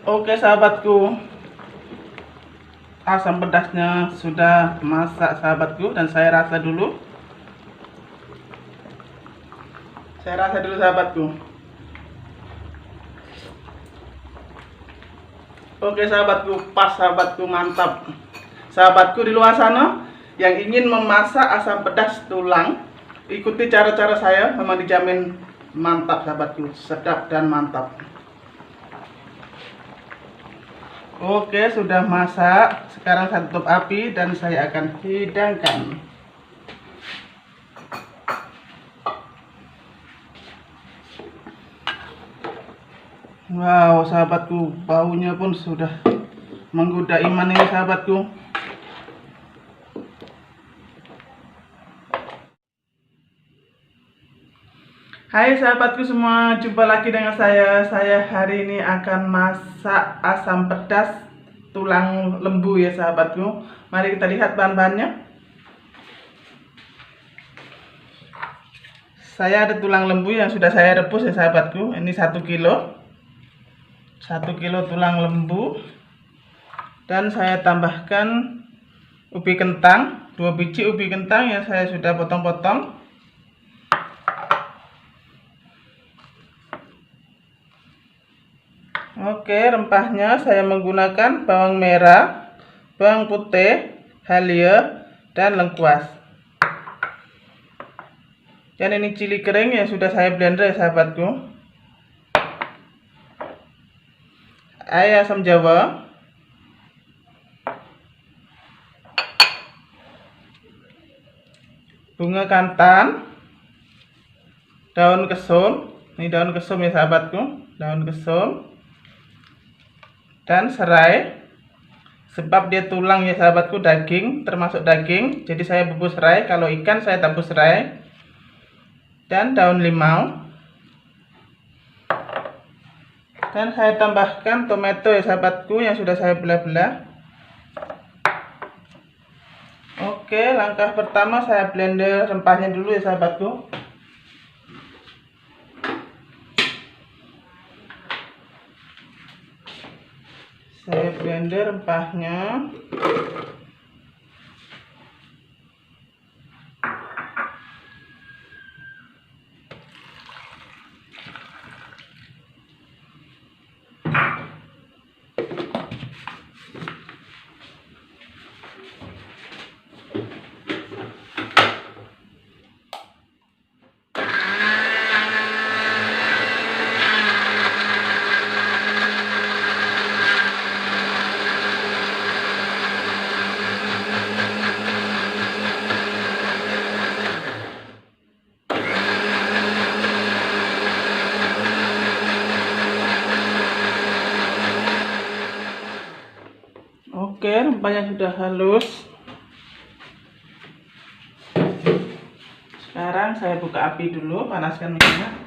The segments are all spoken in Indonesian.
Oke sahabatku, asam pedasnya sudah masak sahabatku, dan saya rasa dulu. Sahabatku. Oke sahabatku, pas sahabatku, mantap. Sahabatku di luar sana yang ingin memasak asam pedas tulang, ikuti cara-cara saya, memang dijamin mantap sahabatku, sedap dan mantap. Oke, sudah masak. Sekarang saya tutup api dan saya akan hidangkan. Wow sahabatku, baunya pun sudah menggoda iman ini sahabatku. Hai sahabatku semua, jumpa lagi dengan saya. Saya hari ini akan masak asam pedas tulang lembu ya sahabatku. Mari kita lihat bahan-bahannya. Saya ada tulang lembu yang sudah saya rebus ya sahabatku. Ini 1 kilo. 1 kilo tulang lembu. Dan saya tambahkan ubi kentang, 2 biji ubi kentang yang saya sudah potong-potong. Oke, rempahnya saya menggunakan bawang merah, bawang putih, halia, dan lengkuas. Dan ini cili kering yang sudah saya blender ya sahabatku. Air asam jawa, bunga kantan, daun kesum. Ini daun kesum ya sahabatku, daun kesum, dan serai. Sebab dia tulang ya sahabatku, daging, termasuk daging, jadi saya bubur serai. Kalau ikan saya tabur serai. Dan daun limau. Dan saya tambahkan tomato ya sahabatku yang sudah saya belah-belah. Oke, langkah pertama saya blender rempahnya dulu ya sahabatku. Saya blender rempahnya. Oke, rempahnya sudah halus. Sekarang saya buka api dulu, panaskan minyak.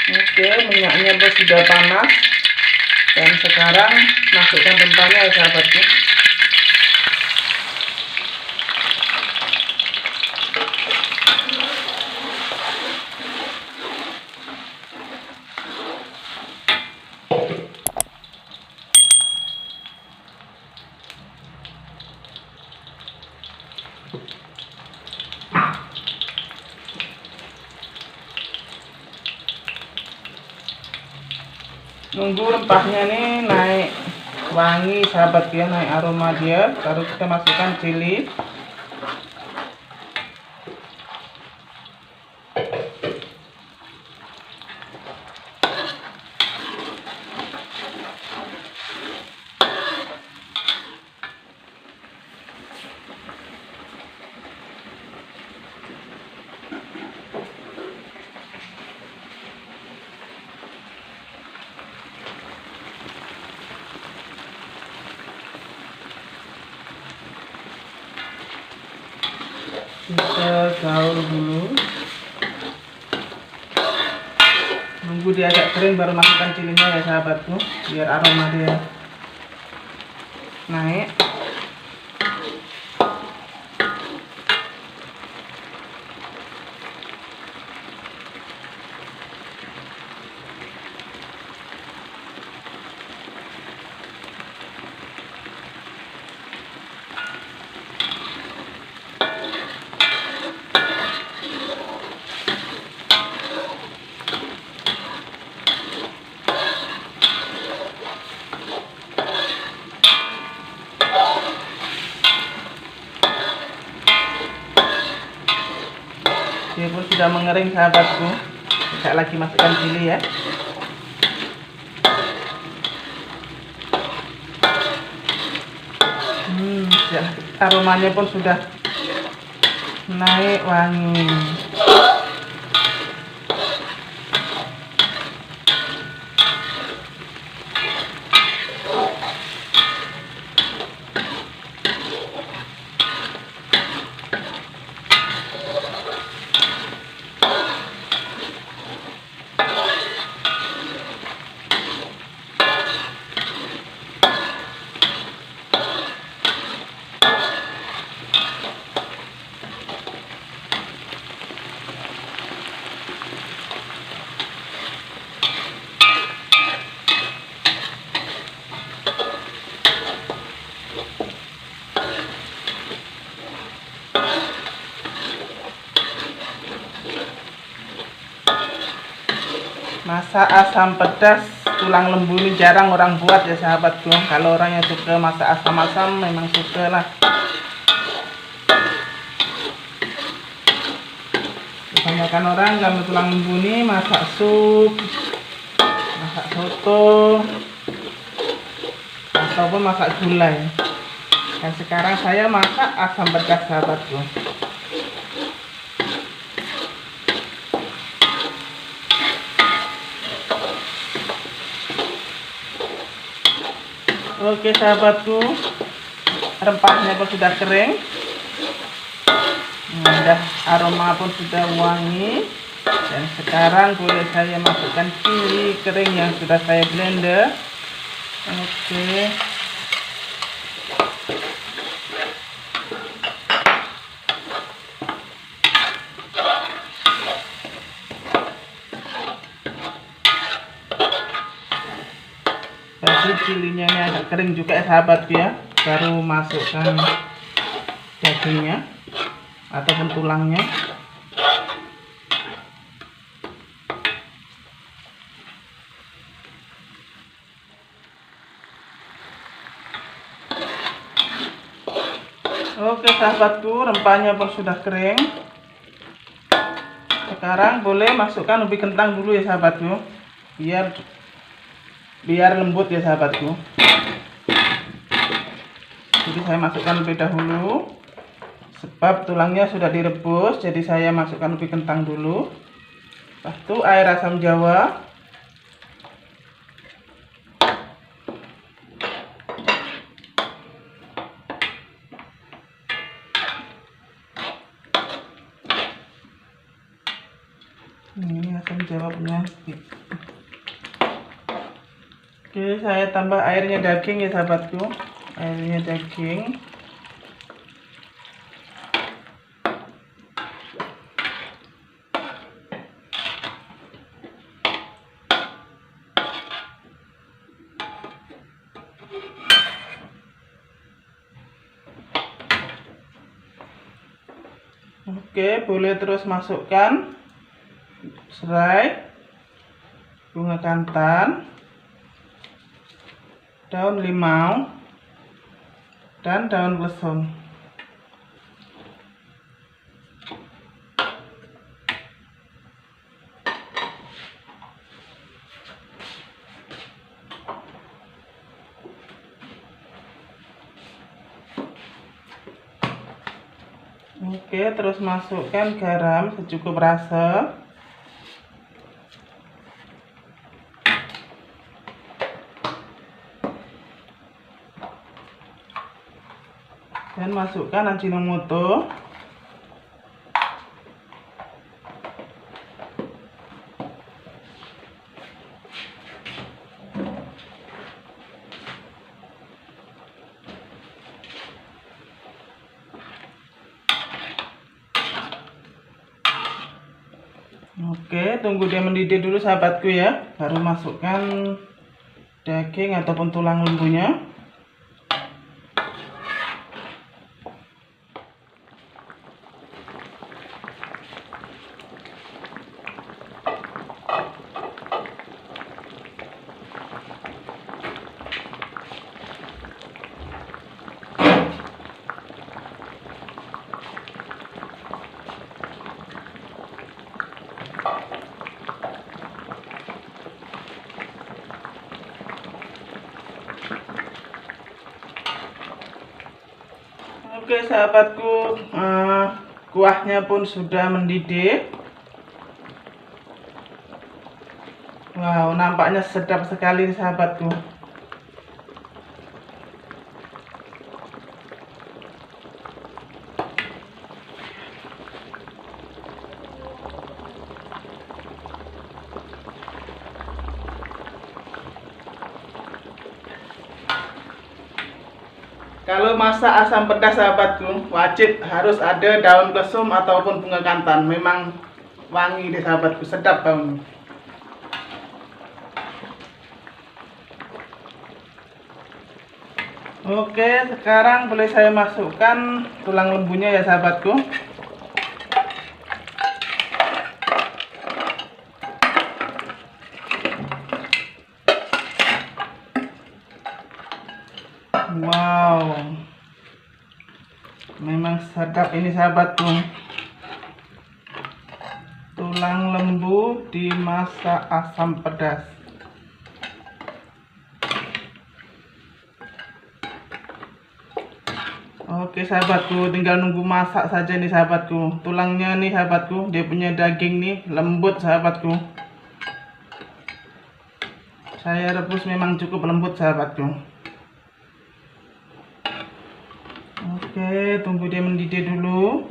Oke, minyaknya sudah panas. Dan sekarang masukkan rempahnya ya sahabatku. Nunggu rempahnya nih naik wangi sahabat ya, naik aroma dia, baru kita masukkan cili. gaul dulu. Nunggu dia agak kering baru masukkan cilinya ya sahabatku, biar aroma dia naik. Dia pun sudah mengering sahabatku. Saya lagi masukkan cili ya. Aromanya pun sudah naik wangi. Masak asam pedas tulang lembu ini jarang orang buat ya sahabatku. Kalau orang yang suka masak asam-asam memang suka lah. Kebanyakan orang kalau tulang lembu ini masak sup, masak soto, ataupun masak gulai. Dan sekarang saya masak asam pedas sahabatku. Oke sahabatku, rempahnya pun sudah kering, aroma pun sudah wangi. Dan sekarang boleh saya masukkan cili kering yang sudah saya blender. Oke. Jadi cilinya ini agak kering juga ya sahabatku ya. Baru masukkan dagingnya ataupun tulangnya. Oke sahabatku, rempahnya pun sudah kering. Sekarang boleh masukkan ubi kentang dulu ya sahabatku, biar lembut ya sahabatku. Jadi saya masukkan lebih dahulu sebab tulangnya sudah direbus. Jadi saya masukkan ubi kentang dulu, lepas itu air asam jawa, ini asam jawa punya. Oke, saya tambah airnya daging ya sahabatku, airnya daging. Oke, boleh terus masukkan serai, bunga kantan, daun limau, dan daun klesum. Oke, terus masukkan garam secukup rasa. Dan masukkan Ajinomoto. Oke, tunggu dia mendidih dulu sahabatku ya, baru masukkan daging ataupun tulang lembunya. Oke sahabatku, kuahnya pun sudah mendidih. Wow, nampaknya sedap sekali sahabatku. Kalau masak asam pedas sahabatku, wajib harus ada daun kesum ataupun bunga kantan. Memang wangi deh sahabatku, sedap baunya. Oke, sekarang boleh saya masukkan tulang lembunya ya sahabatku. Wow, memang sedap ini sahabatku. Tulang lembu dimasak asam pedas. Oke sahabatku, tinggal nunggu masak saja nih sahabatku. Tulangnya nih sahabatku, dia punya daging nih lembut sahabatku. Saya rebus memang cukup lembut sahabatku. Oke, tunggu dia mendidih dulu.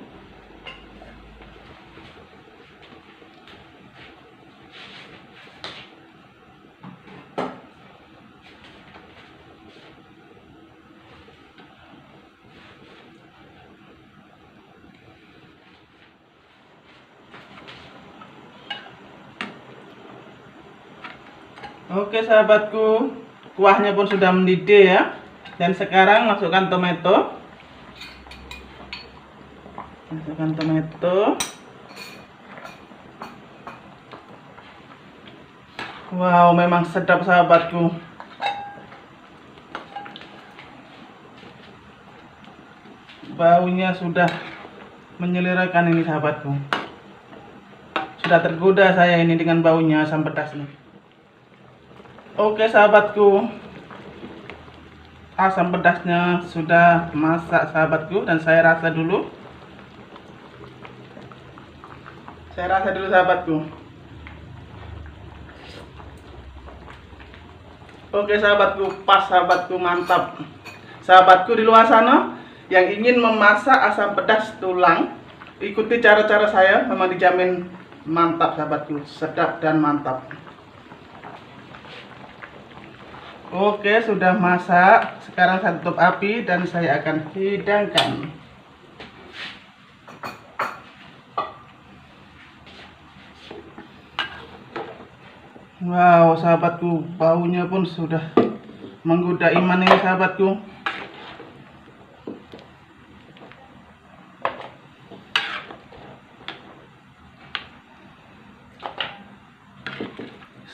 Oke sahabatku, kuahnya pun sudah mendidih ya. Dan sekarang masukkan tomato. Masukkan tomato. Wow, memang sedap sahabatku. Baunya sudah menyelerakan ini sahabatku. Sudah tergoda saya ini dengan baunya asam pedas nih. Oke sahabatku, asam pedasnya sudah masak sahabatku, dan saya rasa dulu. Saya rasa dulu sahabatku. Oke sahabatku, pas sahabatku, mantap. Sahabatku di luar sana yang ingin memasak asam pedas tulang, ikuti cara-cara saya, memang dijamin mantap sahabatku, sedap dan mantap. Oke, sudah masak. Sekarang saya tutup api dan saya akan hidangkan. Wow sahabatku, baunya pun sudah menggoda iman ini sahabatku.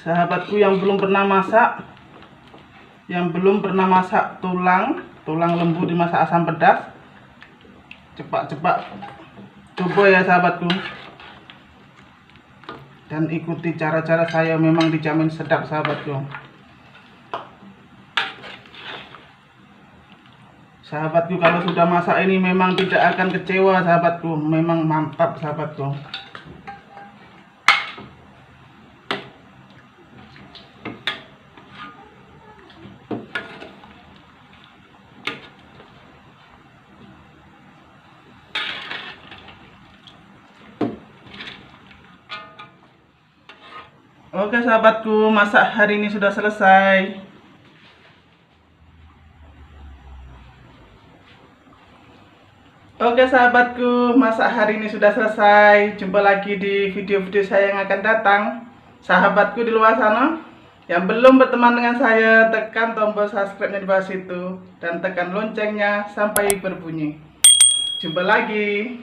Sahabatku yang belum pernah masak tulang lembu dimasak asam pedas, cepat-cepat coba ya sahabatku, dan ikuti cara-cara saya, memang dijamin sedap sahabatku. Sahabatku, kalau sudah masak ini memang tidak akan kecewa sahabatku, memang mantap sahabatku. Oke sahabatku, masak hari ini sudah selesai. Oke sahabatku, masak hari ini sudah selesai. Jumpa lagi di video-video saya yang akan datang. Sahabatku di luar sana yang belum berteman dengan saya, tekan tombol subscribe-nya di bawah situ dan tekan loncengnya sampai berbunyi. Jumpa lagi.